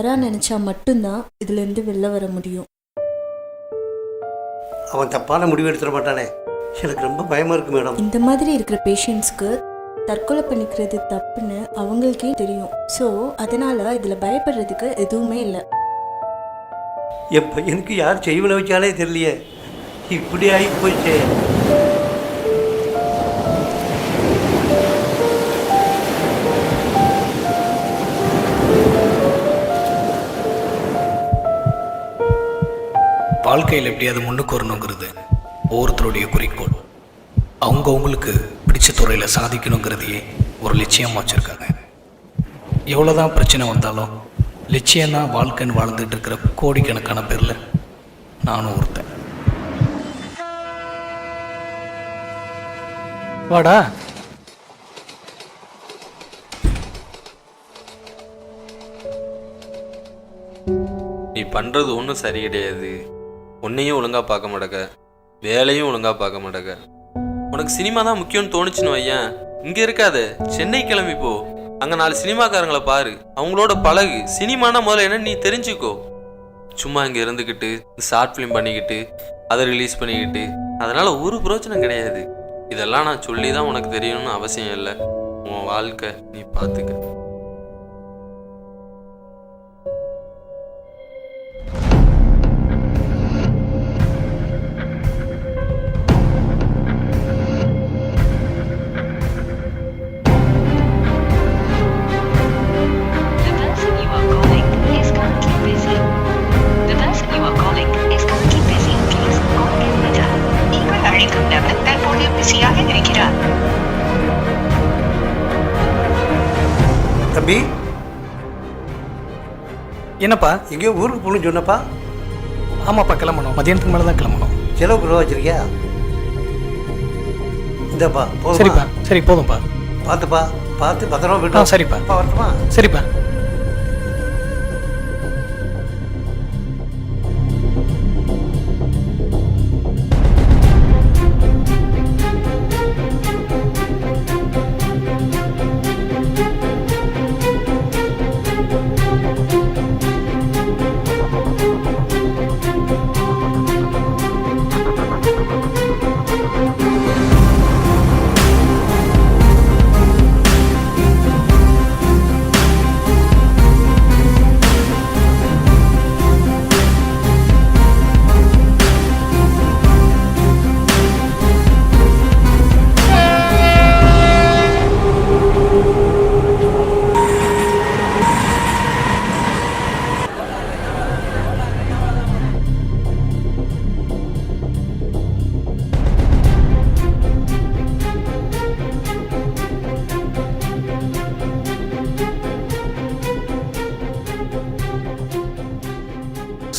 தவறாக நினச்சா மட்டும்தான் இதுலேருந்து வெளில வர முடியும். அவன் தப்பான முடிவு எடுத்துட மாட்டானே, எனக்கு ரொம்ப பயமாக இருக்குது மேடம். இந்த மாதிரி இருக்கிற பேஷண்ட்ஸ்க்கு தற்கொலை பண்ணிக்கிறது தப்புன்னு அவங்களுக்கே தெரியும். ஸோ அதனால் இதில் பயப்படுறதுக்கு எதுவுமே இல்லை. என் பையனுக்கு யார் செய்வனை வச்சாலே தெரியலையே, இப்படி ஆகி போயிடுச்சே. வாழ்க்கையில் எப்படியாவது முன்னுக்கு வரணுங்கிறது ஒவ்வொருத்தருடைய குறிக்கோள். அவங்களுக்கு பிடிச்ச துறையில் சாதிக்கணுங்கிறதையே ஒரு லட்சியமாக வச்சுருக்காங்க. எவ்வளோதான் பிரச்சனை வந்தாலும் லட்சியம்தான் வாழ்க்கைன்னு வாழ்ந்துட்டு இருக்கிற கோடிக்கணக்கான பேரில் நானும் ஒருத்தன். வாடா. நீ பண்ணுறது ஒன்றும் சரி கிடையாது. உன்னையும் ஒழுங்காக பார்க்க மாட்டேங்க, வேலையும் ஒழுங்காக பார்க்க மாட்டேங்க. உனக்கு சினிமா தான் முக்கியம்னு தோணுச்சுன்னு வையன், இங்கே இருக்காது, சென்னை கிளம்பி போ. அங்கே 4 சினிமாக்காரங்களை பாரு, அவங்களோட பழகு. சினிமானா முதல்ல என்ன நீ தெரிஞ்சுக்கோ. சும்மா இங்கே இருந்துக்கிட்டு ஷார்ட் ஃபிலிம் பண்ணிக்கிட்டு அதை ரிலீஸ் பண்ணிக்கிட்டு அதனால் ஒரு பிரயோஜனம் கிடையாது. இதெல்லாம் நான் சொல்லி தான் உனக்கு தெரியணும்னு அவசியம் இல்லை. உன் வாழ்க்கை நீ பார்த்துக்க. தம்பி, என்னப்பா? எங்கேயோ ஊருக்கு போகணும்னு சொன்னப்பா. ஆமாப்பா, கிளம்பணும். மதியானத்துக்கு மேலே தான் கிளம்பணும். செலவுக்கு ரூபா வச்சிருக்கியா? இந்தப்பா. சரிப்பா. சரி, போதும்ப்பா. பார்த்துப்பா, பார்த்து பத்திரமா போயிட்டு. சரிப்பா. வரட்டுமா? சரிப்பா.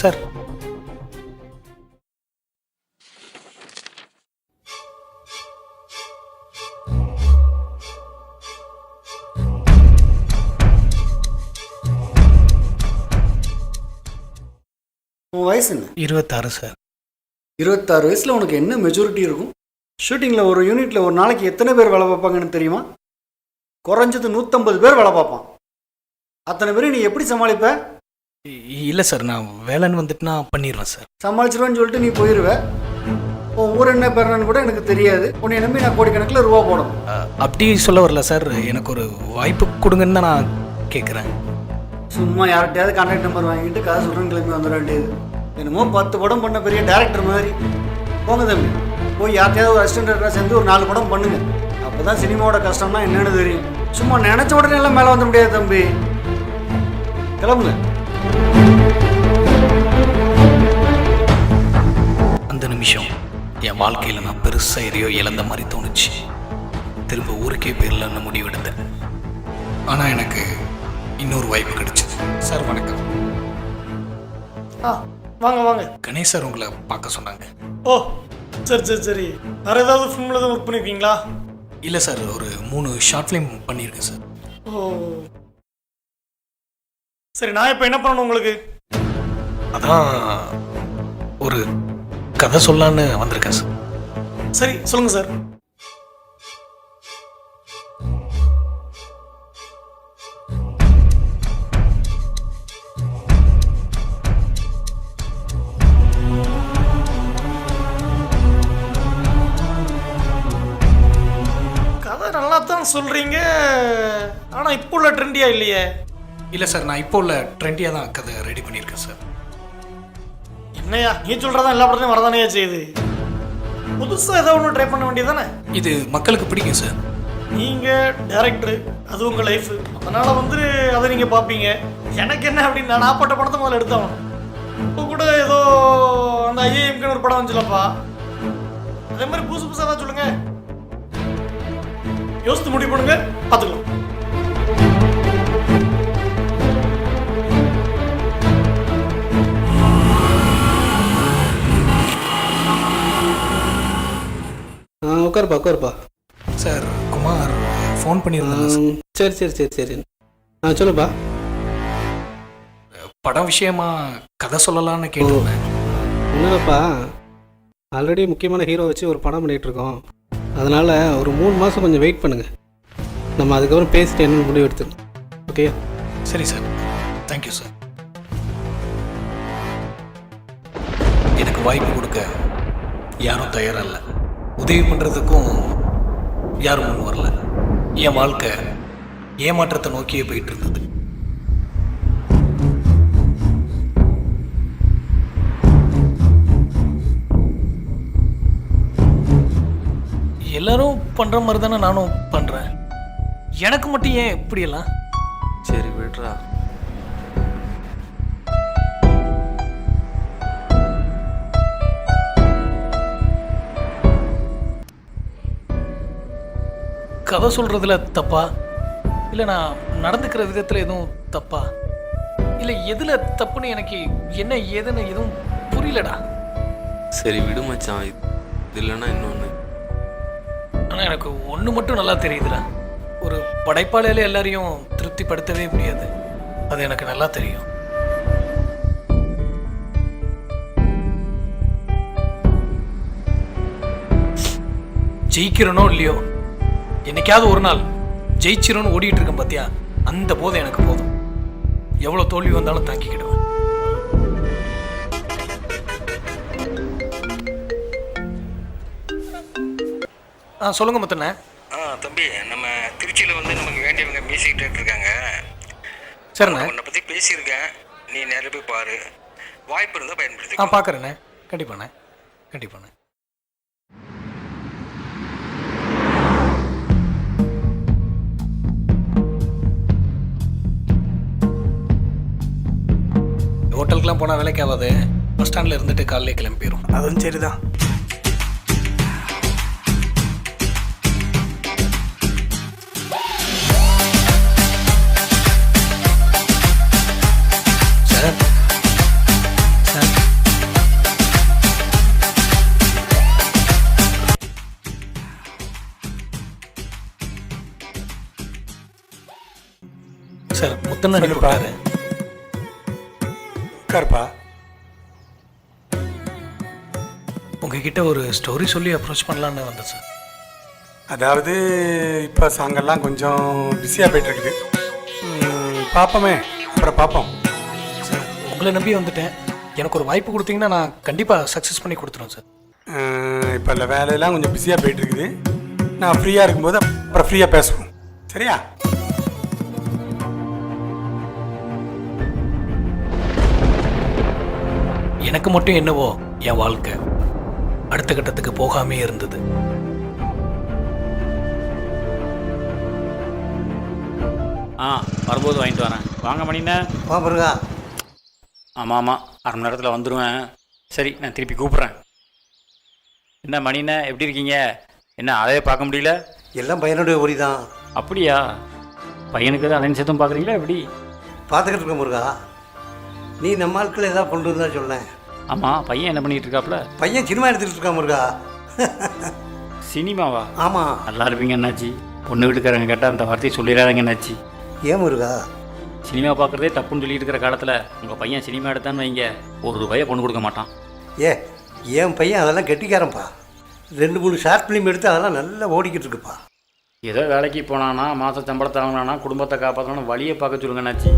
சார், உன் வயசு என்ன? 26 சார். 26 வயசில் உனக்கு என்ன மெச்சூரிட்டி இருக்கும்? ஷூட்டிங்கில் ஒரு யூனிட்டில் ஒரு நாளைக்கு எத்தனை பேர் வேலை பார்ப்பாங்கன்னு தெரியுமா? குறைஞ்சது 150 பேர் வேலை பார்ப்பான். அத்தனை பேரும் நீ எப்படி சமாளிப்ப? இல்லை சார், நான் வேலைன்னு வந்துட்டு நான் பண்ணிடுவேன் சார். சமாளிச்சிருவேன்னு சொல்லிட்டு நீ போயிடுவ. உன் ஊர் என்ன பேருன்னு கூட எனக்கு தெரியாது. உன்னை நம்பி நான் கோடிக்கணக்கில் ரூபா போடணும். அப்படி சொல்ல வரல சார், எனக்கு ஒரு வாய்ப்பு கொடுங்கன்னு தான் நான் கேட்குறேன். சும்மா யார்கிட்டயாவது கான்டாக்ட் நம்பர் வாங்கிட்டு கதை சொல்கிறேன்னு கிளம்பி வந்துட வேண்டியது. என்னமோ 10 படம் பண்ண பெரிய டேரக்டர் மாதிரி. போங்க தம்பி, போய் யார்கிட்டயாவது ஒரு அசிஸ்டன்ட் சேர்ந்து ஒரு 4 படம் பண்ணுங்க. அப்போ தான் சினிமாவோட கஷ்டம்னா என்னென்னு தெரியும். சும்மா நினச்ச உடனே எல்லாம் மேலே வந்துட முடியாது தம்பி. கிளம்புங்க. அந்த நிமிஷம் என் வாழ்க்கையில் நான் பெருசாக எதையோ இழந்த மாதிரி தோணுச்சு. திரும்ப ஊருக்கே போயிடலான்னு முடிவெடுத்தேன். ஆனால் எனக்கு இன்னொரு வாய்ப்பு கிடைச்சிது. சார் வணக்கம். வாங்க வாங்க. கணேஷ் சார் உங்களை பார்க்க சொன்னாங்க. ஓ சரி சரி சரி. வேறு ஏதாவது ஃபிலிமில் தான் ஒர்க் பண்ணியிருக்கீங்களா? இல்லை சார், ஒரு 3 ஷார்ட் ஃபிலிம் பண்ணியிருக்கேன் சார். ஓ சரி, நான் இப்போ என்ன பண்ணணும் உங்களுக்கு? அதான் ஒரு கதை சொல்லலான்னு வந்திருக்கேன் சார். சரி சொல்லுங்கள் சார். தான் சொல்கிறீங்க, ஆனால் இப்போ உள்ள ட்ரெண்டியாக இல்லையே. இல்லை சார், நான் இப்போ உள்ள ட்ரெண்டியாக தான் கதை ரெடி பண்ணியிருக்கேன் சார். என்னையா நீ சொல்கிறதா எல்லா படத்தையும் வரதானே செய்யுது. புதுசாக ஏதோ ஒன்று ட்ரை பண்ண வேண்டியதானே. இது மக்களுக்கு பிடிக்கும் சார். நீங்கள் டேரக்டரு, அது உங்கள் லைஃபு, அதனால் வந்து அதை நீங்கள் பார்ப்பீங்க. எனக்கு என்ன அப்படின்னு நான் போட்ட படத்தை முதல்ல எடுத்தவன். இப்போ கூட ஏதோ அந்த ஐஏஎம்க்கு ஒரு படம் வந்துச்சுலப்பா, அதே மாதிரி புதுசு புதுசாக தான் சொல்லுங்க, யோசித்து முடிவு பண்ணுங்க, பார்த்துக்கலாம். உட்காருப்பா. சார், குமார் ஃபோன் பண்ணியிருந்தாங்க சார். சரி. சொல்லுப்பா. படம் விஷயமா கதை சொல்லலாம்னு கேட்டிருந்தேன். என்னப்பா, ஆல்ரெடி முக்கியமான ஹீரோ வச்சு ஒரு படம் பண்ணிகிட்ருக்கோம். அதனால் ஒரு 3 மாதம் கொஞ்சம் வெயிட் பண்ணுங்கள். நம்ம அதுக்கப்புறம் பேசிட்டு என்னென்னு முடிவு எடுத்துக்கணும். ஓகே? சரி சார், தேங்க்யூ சார். எனக்கு வாய்ப்பு கொடுக்க யாரும் தயாராக இல்லை, உதவி பண்ணுறதுக்கும் யாரும் முன் வரல. என் வாழ்க்கை ஏமாற்றத்தை நோக்கியே போயிட்டு இருந்தது. எல்லாரும் பண்ணுற மாதிரி தானே நானும் பண்ணுறேன். எனக்கு மட்டும் ஏன் இப்படியெல்லாம்? சரி விட்றா. கதை சொல்கிறதுல தப்பா, இல்லை நான் நடந்துக்கிற விதத்தில் எதுவும் தப்பா, இல்லை எதில் தப்புன்னு எனக்கு என்ன ஏதுன்னு எதுவும் புரியலடா. சரி விடு மச்சான், இது இல்லைன்னா இன்னொன்று. ஆனால் எனக்கு ஒன்று மட்டும் நல்லா தெரியுதுடா, ஒரு படைப்பாளையில எல்லாரையும் திருப்திப்படுத்தவே முடியாது. அது எனக்கு நல்லா தெரியும். ஜெயிக்கிறனோ இல்லையோ, என்னைக்காவது ஒரு நாள் ஜெயிச்சிரோன்னு ஓடிட்டு இருக்கேன் பார்த்தியா, அந்த போதை எனக்கு போதும். எவ்வளோ தோல்வி வந்தாலும் தாங்கிக்கிடுவேன். சொல்லுங்க முத்தண்ணே. தம்பி, நம்ம திருச்சியில் வந்து நமக்கு வேண்டியவங்க மியூசிக் டைரக்டர் இருக்காங்க. சரிண்ணே. உன்னை பற்றி பேசியிருக்கேன், நீ நேரில் போய் பாரு, வாய்ப்பு இருந்தால் பயன்படுத்தி. பார்க்குறேண்ணே, கண்டிப்பாண்ணே. ஹோட்டலுக்குலாம் போனால் வேலைக்கு ஆகாது, பஸ் ஸ்டாண்டில் இருந்துட்டு காலையிலே கிளம்பி போயிடும். அதுவும் சரிதான். சார், முத்தண்ணன் கூப்பிட்டாரு. உட்காருப்பா. உங்ககிட்ட ஒரு ஸ்டோரி சொல்லி அப்ரோச் பண்ணலான்னு வந்தேன் சார். அதாவது இப்போ சாங்கெல்லாம் கொஞ்சம் பிஸியாக போய்ட்டுருக்குது. பார்ப்போமே, அப்புறம் பார்ப்போம். சார், உங்களை நம்பி வந்துட்டேன். எனக்கு ஒரு வாய்ப்பு கொடுத்தீங்கன்னா நான் கண்டிப்பாக சக்ஸஸ் பண்ணி கொடுத்துருவேன் சார். இப்போ இல்லை, வேலையெல்லாம் கொஞ்சம் பிஸியாக போய்ட்டுருக்குது. நான் ஃப்ரீயாக இருக்கும்போது அப்புறம் ஃப்ரீயாக பேசுவோம், சரியா? எனக்கு மட்டும் என்னவோ என் வாழ்க்கை அடுத்த கட்டத்துக்கு போகாமே இருந்தது. வரும்போது வாங்கிட்டு வரேன். வாங்க மணிண்ணே. வா முருகா. ஆமாம், அரை மணி நேரத்தில் வந்துடுவேன். சரி, நான் திருப்பி கூப்பிட்றேன். என்ன மணிண்ணே, எப்படி இருக்கீங்க? என்ன அதையே பார்க்க முடியல? எல்லாம் பையனுடைய ஒரி தான். அப்படியா? பையனுக்கு எதாவது அலைன் சேர்த்தும் பார்க்குறீங்களா எப்படி? பார்த்துக்கிட்டு இருக்க முருகா. நீ நம்ம ஆட்கள் ஏதாவது கொண்டு வந்தா சொல்லேன். ஆமாம், பையன் என்ன பண்ணிகிட்டு இருக்காப்புல? பையன் சினிமா எடுத்துகிட்டு இருக்கா முருகா. சினிமாவா? ஆமாம். நல்லா இருப்பீங்க என்னாச்சு. பொண்ணு வீட்டுக்காரங்க கேட்டால் அந்த வார்த்தையை சொல்லிடாதீங்க என்னாச்சு. ஏன் முருகா? சினிமா பார்க்குறதே தப்புன்னு சொல்லிட்டு இருக்கிற காலத்தில் உங்கள் பையன் சினிமா எடுத்தான்னு வைங்க, ₹1 பொண்ணு கொடுக்க மாட்டான். என் பையன் அதெல்லாம் கெட்டிக்காரன்ப்பா. 2-3 ஷார்ட் ஃபிலிம் எடுத்து அதெல்லாம் நல்லா ஓடிக்கிட்டு இருக்குப்பா. ஏதோ வேலைக்கு போனானா, மாத சம்பளத்தை வாங்கினானா, குடும்பத்தை காப்பாற்றணும், வழியை பார்க்க சொல்லுங்க என்னாச்சு.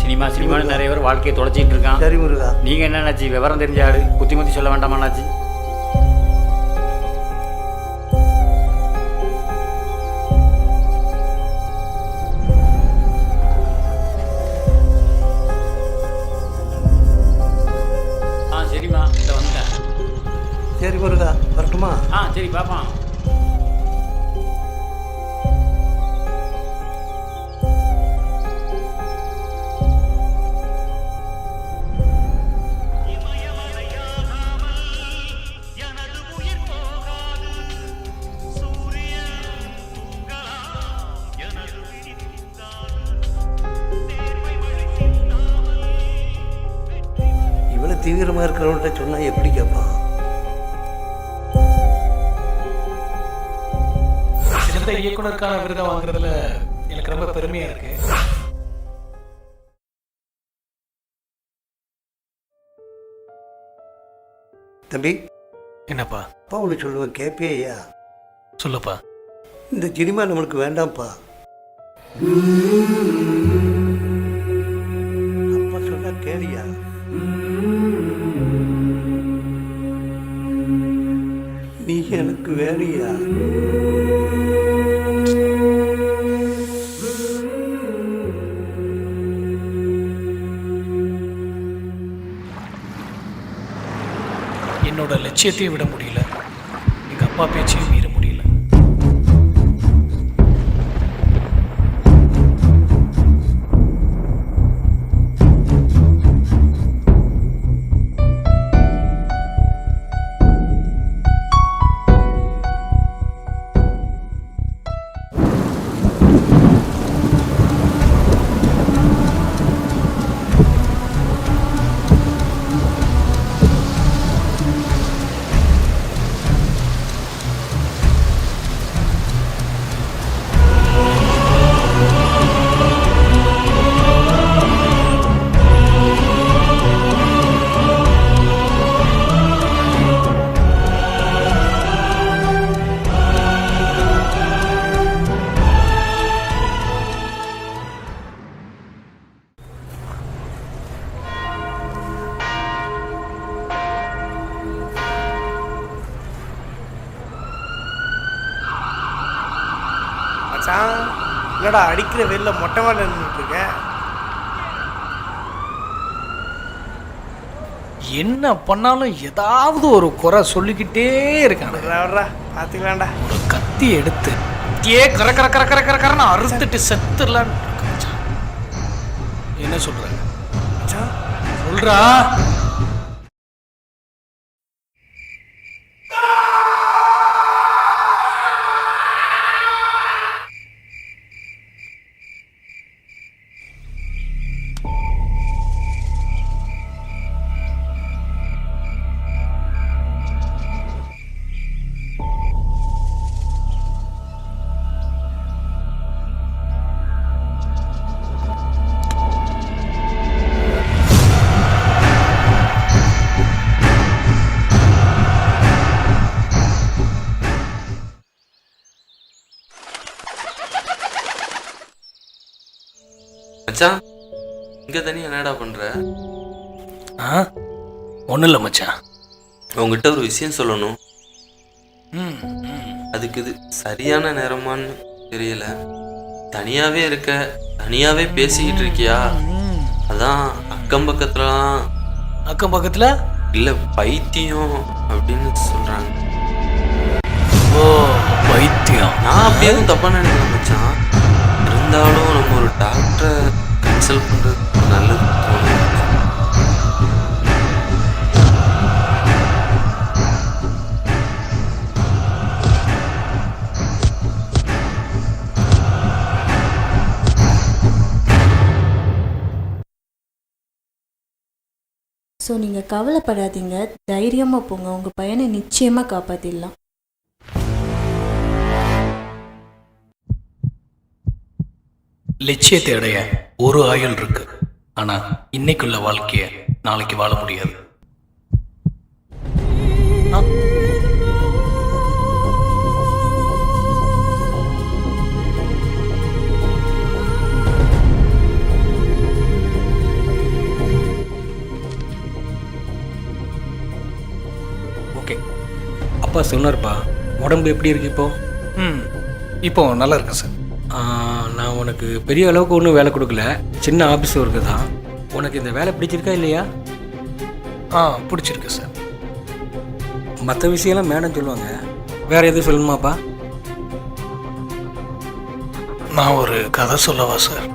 சினிமான்னு நிறைய பேர் வாழ்க்கையை தொலைச்சிட்டு இருக்கான். சரி முருகா. நீங்கள் என்னன்னாச்சு, விவரம் தெரிஞ்ச ஆடு, புத்திமதி சொல்ல வேண்டாமாண்ணாச்சு. சரி முருகா, வரட்டுமா? சரி பார்ப்பான். இவ்வளோ தீவிரமாக இருக்கிறவன்ட்ட சொன்னால் எப்படி கேட்பான்? சிறந்த இயக்குனருக்கான விருதை வாங்குறதுல எனக்கு ரொம்ப பெருமையாக இருக்கு. தம்பி, என்னப்பா? அப்பா ஒன்று சொல்லுவேன், கேட்பியா? சொல்லுப்பா. இந்த சினிமா நம்மளுக்கு வேண்டாம்ப்பா. அப்பா சொன்னா கேளியா? நீ எனக்கு வேலையா? என்னோட லட்சியத்தையும் விட முடியல, எங்கள் அப்பா பேச்சையும் மீற முடியல. இல்லடா, அடிக்கிற வெளில மொட்டை மாடல நின்றுட்டு இருக்கேன். என்ன பண்ணாலும் ஏதாவது ஒரு குறை சொல்லிக்கிட்டே இருக்காங்க. பார்த்துக்கலாம்டா. ஒரு கத்தி எடுத்து கர கர கர கர கர கரன்னு அறுத்துட்டு செத்துடலான்னு இருக்கு மச்சான். என்ன சொல்றாங்க சொல்றா? மச்சான், இங்கே தனி என்னடா பண்ணுற? ஒன்றும் இல்லை மச்சான், உங்ககிட்ட ஒரு விஷயம் சொல்லணும். அதுக்கு இது சரியான நேரமான்னு தெரியல. தனியாகவே இருக்க, தனியாகவே பேசிக்கிட்டு இருக்கியா? அதான் அக்கம் பக்கத்தில் இல்லை பைத்தியம் அப்படின்னு சொல்கிறாங்க. ஓ, பைத்தியம். நான் அப்படியே தப்பாக நினைக்கிறேன் மச்சான். இருந்தாலும் நம்ம ஒரு டாக்டரை கன்சல்ட் பண்ணுறது நல்லது தோணும். ஸோ நீங்கள் கவலைப்படாதீங்க, தைரியமாக போங்க, உங்கள் பையனை நிச்சயமாக காப்பாற்றிடலாம். லட்சியத்தை அடைய ஒரு ஆயுள் இருக்கு, ஆனா இன்னைக்குள்ள வாழ்க்கைய நாளைக்கு வாழ முடியாது. ஓகே, அப்பா சொன்னார்ப்பா, உடம்பு எப்படி இருக்கு இப்போ? இப்போ நல்லா இருக்கு சார். நான் உனக்கு பெரிய அளவுக்கு ஒன்றும் வேலை கொடுக்கல, சின்ன ஆஃபீஸ் ஒர்க்கு தான். உனக்கு இந்த வேலை பிடிச்சிருக்கா இல்லையா? பிடிச்சிருக்கு சார். மற்ற விஷயம்லாம் மேடம் சொல்லுவாங்க. வேறு எதுவும் சொல்லணுமாப்பா? நான் ஒரு கதை சொல்லவா சார்?